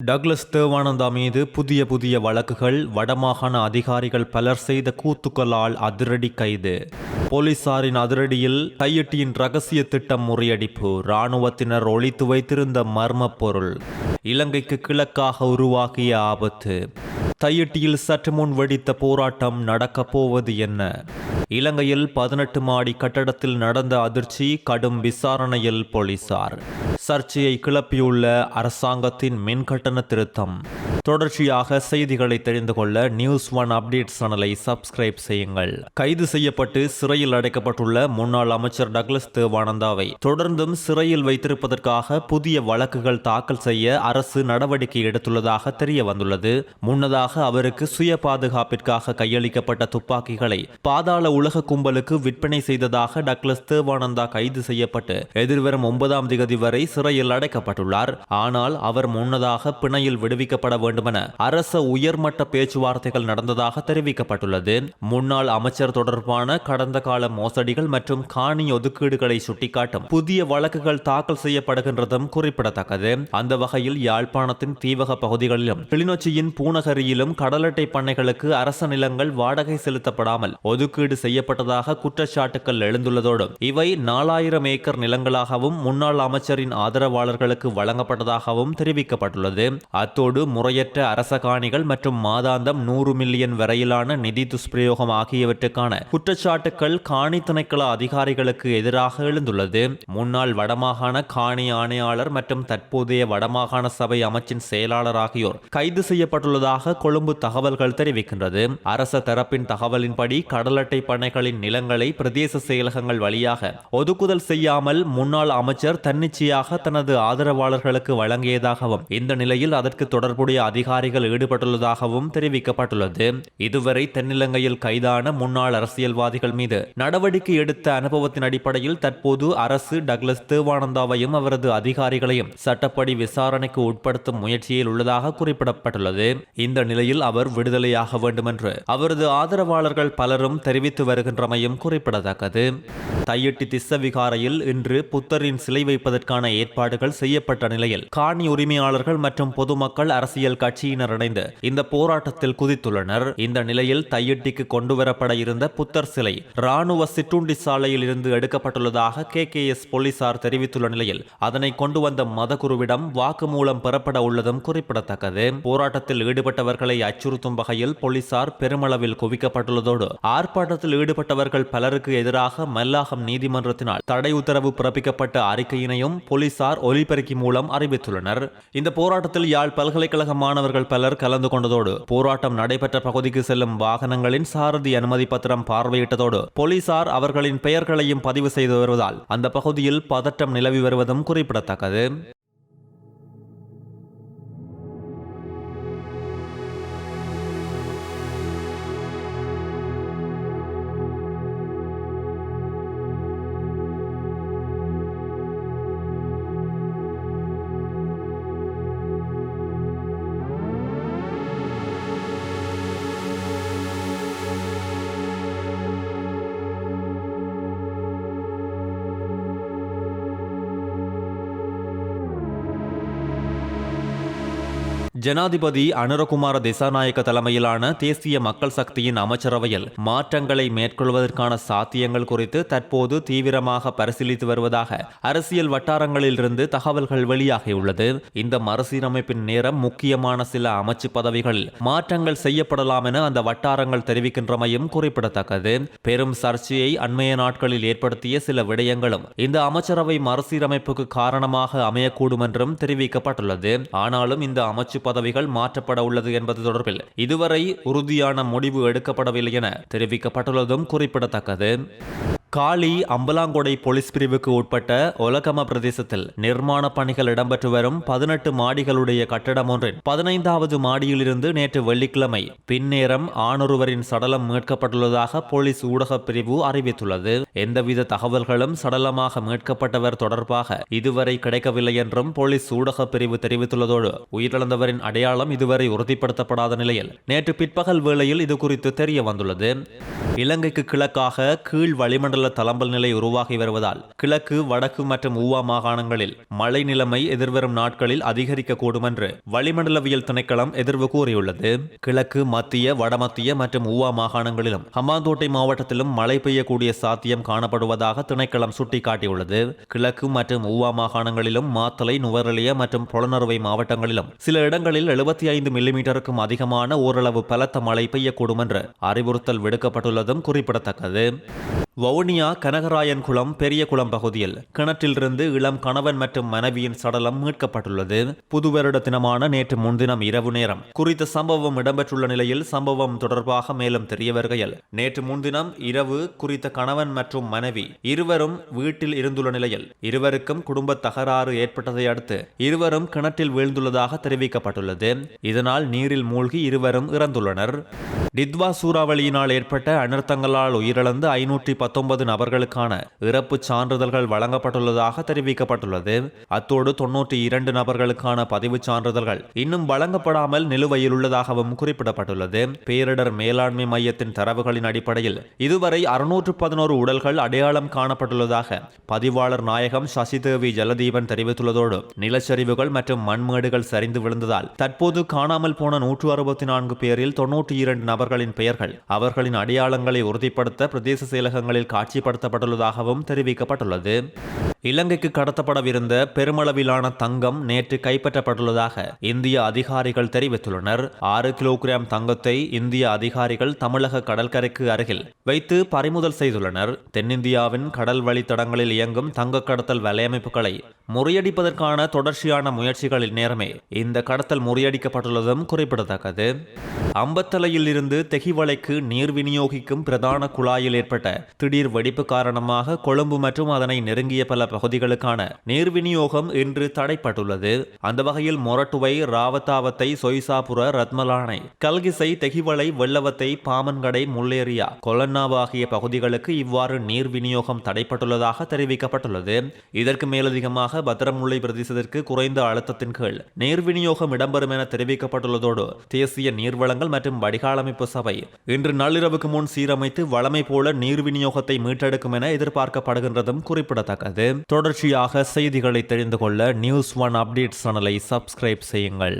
Douglas Devananda மீது புதிய வழக்குகள். வடமாகாண அதிகாரிகள் பலர் செய்த கூத்துக்களால் அதிரடி கைது. போலீசாரின் அதிரடியில் கையெட்டியின் ரகசிய திட்டம் முறியடிப்பு. இராணுவத்தினர் ஒளித்து வைத்திருந்த மர்ம பொருள். இலங்கைக்கு கிழக்காக உருவாகிய ஆபத்து. தையிட்டியில் சற்று முன் வெடித்த போராட்டம் நடக்கப் போவது என்ன? இலங்கையில் 18 மாடி கட்டடத்தில் நடந்த அதிர்ச்சி. கடும் விசாரணையில் போலீசார். சர்ச்சையை கிளப்பியுள்ள அரசாங்கத்தின் மின்கட்டண திருத்தம். தொடர்ச்சியாக செய்திகளை தெரிந்து கொள்ள நியூஸ்1 அப்டேட் சேனலை சப்ஸ்கிரைப் செய்யுங்கள். கைது செய்யப்பட்டு சிறையில் அடைக்கப்பட்டுள்ள முன்னாள் அமைச்சர் டக்ளஸ் தேவானந்தாவை தொடர்ந்தும் சிறையில் வைத்திருப்பதற்காக புதிய வழக்குகள் தாக்கல் செய்ய அரசு நடவடிக்கை எடுத்துள்ளதாக தெரிய வந்துள்ளது. முன்னதாக அவருக்கு சுய பாதுகாப்பிற்காக கையளிக்கப்பட்ட துப்பாக்கிகளை பாதாள உலக கும்பலுக்கு விற்பனை செய்ததாக டக்ளஸ் தேவானந்தா கைது செய்யப்பட்டு எதிர்வரும் 9ஆம் திகதி வரை சிறையில் அடைக்கப்பட்டுள்ளார். ஆனால் அவர் முன்னதாக பிணையில் விடுவிக்கப்பட வேண்டுமென அரச உயர்மட்ட பேச்சுவார்த்தைகள் நடந்ததாக தெரிவிக்கப்பட்டுள்ளது. முன்னாள் அமைச்சர் தொடர்பான கடந்த கால மோசடிகள் மற்றும் காணி ஒதுக்கீடுகளை சுட்டிக்காட்டும் புதிய வழக்குகள் தாக்கல் செய்யப்படுகின்றதும் குறிப்பிடத்தக்கது. அந்த வகையில் யாழ்ப்பாணத்தின் தீவக பகுதிகளிலும் கிளிநொச்சியின் பூநகரியிலும் கடலட்டை பண்ணைகளுக்கு அரச நிலங்கள் வாடகை செலுத்தப்படாமல் ஒதுக்கீடு செய்யப்பட்டதாக குற்றச்சாட்டுகள் எழுந்துள்ளதோடு இவை 4000 ஏக்கர் நிலங்களாகவும் முன்னாள் அமைச்சரின் ஆதரவாளர்களுக்கு வழங்கப்பட்டதாகவும் தெரிவிக்கப்பட்டுள்ளது. அத்தோடு முறையற்ற அரச காணிகள் மற்றும் மாதாந்தம் 100 மில்லியன் வரையிலான நிதி துஷ்பிரயோகம் ஆகியவற்றுக்கான குற்றச்சாட்டுகள் காணி திணைக்கள அதிகாரிகளுக்கு எதிராக எழுந்துள்ளது. முன்னாள் வடமாகாண காணி ஆணையாளர் மற்றும் தற்போதைய வடமாகாண சபை அமைச்சின் செயலாளர் ஆகியோர் கைது செய்யப்பட்டுள்ளதாக கொழும்பு தகவல்கள் தெரிவிக்கின்றது. அரச தரப்பின் தகவலின்படி கடலட்டை பண்ணைகளின் நிலங்களை பிரதேச செயலகங்கள் வழியாக ஒதுக்குதல் செய்யாமல் முன்னாள் அமைச்சர் தன்னிச்சையாக தனது ஆதரவாளர்களுக்கு வழங்கியதாகவும் இந்த நிலையில் அதற்கு தொடர்புடைய அதிகாரிகள் ஈடுபட்டுள்ளதாகவும் தெரிவிக்கப்பட்டுள்ளது. இதுவரை தென்னிலங்கையில் கைதான முன்னாள் அரசியல்வாதிகள் மீது நடவடிக்கை எடுத்த அனுபவத்தின் அடிப்படையில் தற்போது அரசு டக்ளஸ் தேவானந்தாவையும் அவரது அதிகாரிகளையும் சட்டப்படி விசாரணைக்கு உட்படுத்தும் முயற்சியில் உள்ளதாக குறிப்பிடப்பட்டுள்ளது. இந்த நிலையில் அவர் விடுதலையாக வேண்டும் என்று அவரது ஆதரவாளர்கள் பலரும் தெரிவித்து வருகின்றமையும் குறிப்பிடத்தக்கது. தையிட்டி திஸ்ஸவிகாரையில் இன்று புத்தரின் சிலை வைப்பதற்கான ஏற்பாடுகள் செய்யப்பட்ட நிலையில் காணி உரிமையாளர்கள் மற்றும் பொதுமக்கள் அரசியல் கட்சியினர் இணைந்து இந்த போராட்டத்தில் குதித்துள்ளனர். இந்த நிலையில் தையிட்டிக்கு கொண்டுவரப்பட இருந்த புத்தர் சிலை ராணுவ சிற்றுண்டி சாலையில் இருந்து எடுக்கப்பட்டுள்ளதாக KKS போலீசார் தெரிவித்துள்ள நிலையில் அதனை கொண்டு வந்த மதகுருவிடம் வாக்குமூலம் பெறப்பட உள்ளதும் குறிப்பிடத்தக்கது. போராட்டத்தில் ஈடுபட்டவர்களை அச்சுறுத்தும் வகையில் போலீசார் பெருமளவில் குவிக்கப்பட்டுள்ளதோடு ஆர்ப்பாட்டத்தில் ஈடுபட்டவர்கள் பலருக்கு எதிராக மல்லாகம் நீதிமன்றத்தினால் தடை உத்தரவு பிறப்பிக்கப்பட்ட அறிக்கையினையும் போலீசார் ஒலிபெருக்கி மூலம் அறிவித்துள்ளனர். இந்த போராட்டத்தில் யாழ் பல்கலைக்கழக மாணவர்கள் பலர் கலந்து கொண்டதோடு போராட்டம் நடைபெற்ற பகுதிக்கு செல்லும் வாகனங்களின் சாரதி அனுமதி பத்திரம் பார்வையிட்டதோடு போலீசார் அவர்களின் பெயர்களையும் பதிவு செய்து வருவதால் அந்த பகுதியில் பதற்றம் நிலவி வருவதும் குறிப்பிடத்தக்கது. ஜனாதிபதி அனுரகுமார திசாநாயக்க தலைமையிலான தேசிய மக்கள் சக்தியின் அமைச்சரவையில் மாற்றங்களை மேற்கொள்வதற்கான சாத்தியங்கள் குறித்து தற்போது தீவிரமாக பரிசீலித்து வருவதாக அரசியல் வட்டாரங்களிலிருந்து தகவல்கள் வெளியாகியுள்ளது. இந்த மறுசீரமைப்பின் நேரம் முக்கியமான சில அமைச்சு பதவிகளில் மாற்றங்கள் செய்யப்படலாம் என அந்த வட்டாரங்கள் தெரிவிக்கின்றமையும் குறிப்பிடத்தக்கது. பெரும் சர்ச்சையை அண்மைய நாட்களில் ஏற்படுத்திய சில விடயங்களும் இந்த அமைச்சரவை மறுசீரமைப்புக்கு காரணமாக அமையக்கூடும் என்றும் தெரிவிக்கப்பட்டுள்ளது. ஆனாலும் இந்த அமைச்சு பதவிகள் மாற்றப்பட உள்ளது என்பது தொடர்பில் இதுவரை உறுதியான முடிவு எடுக்கப்படவில்லை என தெரிவிக்கப்பட்டுள்ளதும் குறிப்பிடத்தக்கது. காலி அம்பலாங்கொடை போலீஸ் பிரிவுக்கு உட்பட்ட ஒலகம பிரதேசத்தில் நிர்மாண பணிகள் இடம்பெற்று வரும் 18 மாடிகளுடைய கட்டடம் ஒன்றின் 15வது மாடியிலிருந்து நேற்று வெள்ளிக்கிழமை பின்னேரம் ஆணொருவரின் சடலம் மீட்கப்பட்டுள்ளதாக போலீஸ் ஊடக பிரிவு அறிவித்துள்ளது. எந்தவித தகவல்களும் சடலமாக மீட்கப்பட்டவர் தொடர்பாக இதுவரை கிடைக்கவில்லை என்றும் போலீஸ் ஊடக பிரிவு தெரிவித்துள்ளதோடு உயிரிழந்தவரின் அடையாளம் இதுவரை உறுதிப்படுத்தப்படாத நிலையில் நேற்று பிற்பகல் வேளையில் இது குறித்து தெரிய வந்துள்ளது. இலங்கைக்கு கிழக்காக கீழ் வளிமண்டல வளிமண்டல தளம்பல் நிலை உருவாகி வருவதால் கிழக்கு, வடக்கு மற்றும் ஊவா மாகாணங்களில் மழை நிலைமை எதிர்வரும் நாட்களில் அதிகரிக்கக்கூடும் என்று வளிமண்டலவியல் திணைக்களம் எதிர்வு கூறியுள்ளது. கிழக்கு, மத்திய, வடமத்திய மற்றும் ஊவா மாகாணங்களிலும் ஹம்பாந்தோட்டை மாவட்டத்திலும் மழை பெய்யக்கூடிய சாத்தியம் காணப்படுவதாக திணைக்களம் சுட்டிக்காட்டியுள்ளது. கிழக்கு மற்றும் ஊவா மாகாணங்களிலும் மாத்தளை, நுவரெலியா மற்றும் பொலனறுவை மாவட்டங்களிலும் சில இடங்களில் 75 மில்லிமீட்டருக்கும் அதிகமான ஓரளவு பலத்த மழை பெய்யக்கூடும் என்று அறிவுறுத்தல் விடுக்கப்பட்டுள்ளதும் குறிப்பிடத்தக்கது. வவுனியா கனகராயன்குளம் பெரியகுளம் பகுதியில் கிணற்றிலிருந்து இளம் கணவன் மற்றும் மனைவியின் சடலம் மீட்கப்பட்டுள்ளது. புது வருட தினமான நேற்று முன்தினம் இரவு நேரம் குறித்த சம்பவம் இடம்பெற்றுள்ள நிலையில் சம்பவம் தொடர்பாக மேலும் தெரிய வருகையில், நேற்று முன்தினம் இரவு குறித்த கணவன் மற்றும் மனைவி இருவரும் வீட்டில் இருந்துள்ள நிலையில் இருவருக்கும் குடும்ப தகராறு ஏற்பட்டதை அடுத்து இருவரும் கிணற்றில் வீழ்ந்துள்ளதாக தெரிவிக்கப்பட்டுள்ளது. இதனால் நீரில் மூழ்கி இருவரும் இறந்துள்ளனர். டித்வா சூறாவளியினால் ஏற்பட்ட அனர்த்தங்களால் உயிரிழந்த 519 நபர்களுக்கான இறப்பு சான்றிதழ்கள் வழங்கப்பட்டுள்ளதாக தெரிவிக்கப்பட்டுள்ளது. அத்தோடு 92 நபர்களுக்கான பதிவு சான்றிதழ்கள் இன்னும் வழங்கப்படாமல் நிலுவையில் உள்ளதாகவும் குறிப்பிடப்பட்டுள்ளது. பேரிடர் மேலாண்மை மையத்தின் தரவுகளின் அடிப்படையில் இதுவரை 611 உடல்கள் அடையாளம் காணப்பட்டுள்ளதாக பதிவாளர் நாயகம் சசிதேவி ஜலதீபன் தெரிவித்துள்ளதோடு நிலச்சரிவுகள் மற்றும் மண்மேடுகள் சரிந்து விழுந்ததால் தற்போது காணாமல் போன 164 பேரில் 92 நபர்களின் பெயர்கள் அவர்களின் அடையாளங்களை உறுதிப்படுத்த பிரதேச செயலகங்களில் காட்சிப்படுத்தப்பட்டுள்ளதாகவும் தெரிவிக்கப்பட்டுள்ளது. இலங்கைக்கு கடத்தப்படவிருந்த பெருமளவிலான தங்கம் நேற்று கைப்பற்றப்பட்டுள்ளதாக இந்திய அதிகாரிகள் தெரிவித்துள்ளனர். 6 கிலோகிராம் தங்கத்தை இந்திய அதிகாரிகள் தமிழக கடற்கரைக்கு அருகில் வைத்து பறிமுதல் செய்துள்ளனர். தென்னிந்தியாவின் கடல் வழித்தடங்களில் இயங்கும் தங்க கடத்தல் வலையமைப்புகளை முறியடிப்பதற்கான தொடர்ச்சியான முயற்சிகளின் நேரமே இந்த கடத்தல் முறியடிக்கப்பட்டுள்ளதும் குறிப்பிடத்தக்கது. அம்பத்தலையில் இருந்து தெஹிவளைக்கு நீர் விநியோகிக்கும் பிரதான குழாயில் ஏற்பட்ட திடீர் வெடிப்பு காரணமாக கொழும்பு மற்றும் அதனை நெருங்கிய பல பகுதிகளுக்கான நீர் விநியோகம் இன்று தடைப்பட்டுள்ளது. அந்த வகையில் மொரட்டுவை, ராவத்தாவத்தை, சொய்சாபுர, ரத்மலானை, கல்கிசை, தெஹிவளை, வெள்ளவத்தை, பாமன்கடை, முல்லேரியா, கொலன்னாவ் ஆகிய பகுதிகளுக்கு இவ்வாறு நீர் விநியோகம் தடைப்பட்டுள்ளதாக தெரிவிக்கப்பட்டுள்ளது. இதற்கு மேலதிகமாக பத்திரமுல்லை பிரதேசத்திற்கு குறைந்த அழுத்தத்தின் கீழ் நீர் விநியோகம் இடம்பெறும் என தெரிவிக்கப்பட்டுள்ளதோடு தேசிய நீர்வளங்கள் மற்றும் வடிகாலமைப்பு சபை இன்று நள்ளிரவுக்கு முன் சீரமைத்து வழமை போல நீர் விநியோகத்தை மீட்டெடுக்கும் என எதிர்பார்க்கப்படுகின்றதும் குறிப்பிடத்தக்கது. தொடர்ச்சியாக செய்திகளை தெரிந்து கொள்ள நியூஸ் 1 அப்டேட் சேனலை சப்ஸ்கிரைப் செய்யுங்கள்.